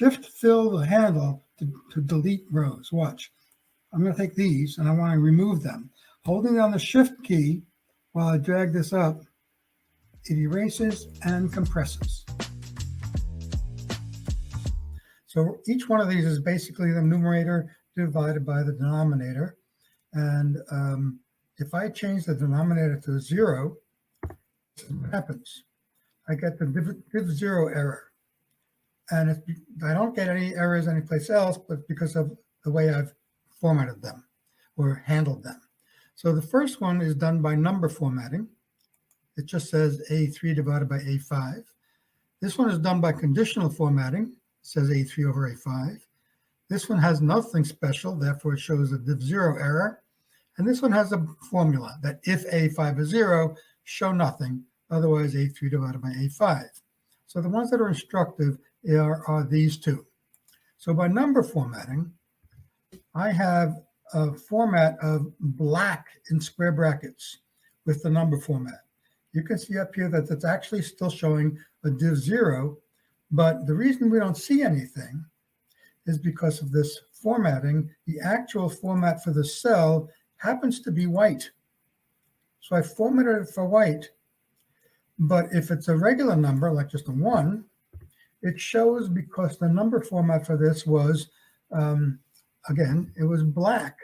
shift fill the handle to delete rows. Watch. I'm going to take these and I want to remove them. Holding down the shift key while I drag this up, it erases and compresses. So each one of these is basically the numerator divided by the denominator. And if I change the denominator to 0, what happens? I get the div 0 error. And I don't get any errors anyplace else, but because of the way I've formatted them or handled them. So the first one is done by number formatting. It just says A3 divided by A5. This one is done by conditional formatting. It says A3 over A5. This one has nothing special, therefore it shows a div 0 error. And this one has a formula that if A5 is 0, show nothing, otherwise A3 divided by A5. So the ones that are instructive are these two. So by number formatting, I have a format of black in square brackets with the number format. You can see up here that it's actually still showing a div 0, but the reason we don't see anything is because of this formatting. The actual format for the cell happens to be white. So I formatted it for white, but if it's a regular number, like just a 1, it shows because the number format for this was, again, it was black.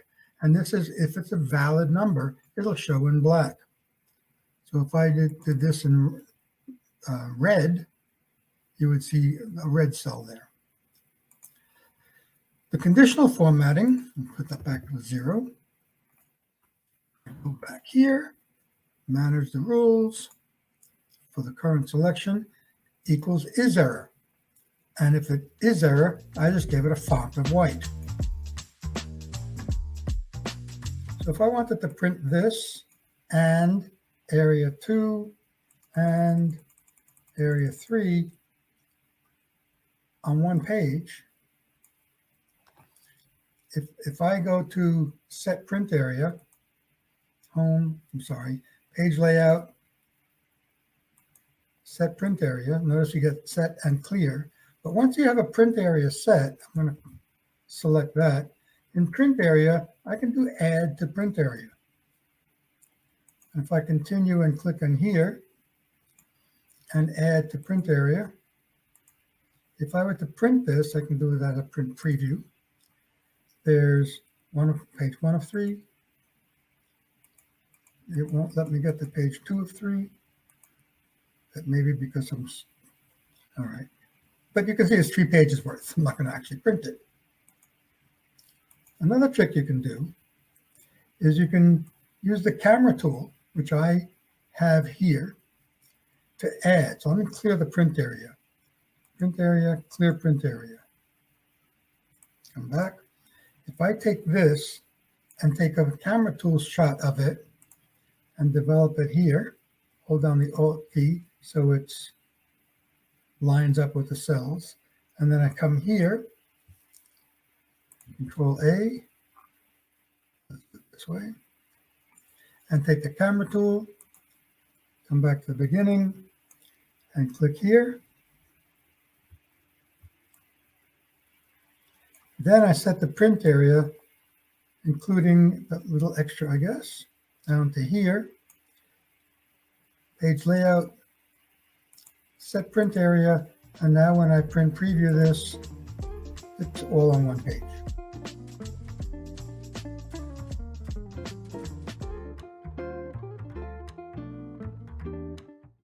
And this is, if it's a valid number, it'll show in black. So if I did this in red, you would see a red cell there. The conditional formatting, put that back to 0. Go back here, manage the rules for the current selection, equals is error. And if it is error, I just gave it a font of white. So if I wanted to print this and area 2 and area 3 on one page, if I go to set print area, page layout, set print area, notice you get set and clear. But once you have a print area set, I'm going to select that. In print area, I can do add to print area. And if I continue and click on here and add to print area, if I were to print this, I can do it as a print preview. There's page 1 of 3. It won't let me get to page 2 of 3. That may be because I'm, all right. But you can see it's 3 pages worth. I'm not going to actually print it. Another trick you can do is you can use the camera tool, which I have here, to add. So let me clear the print area. Print area, clear print area. Come back. If I take this and take a camera tool shot of it and develop it here, hold down the Alt key so it lines up with the cells, and then I come here, Control A, this way, and take the camera tool, come back to the beginning, and click here. Then I set the print area, including that little extra, I guess, down to here. Page layout, set print area, and now when I print preview this, it's all on one page.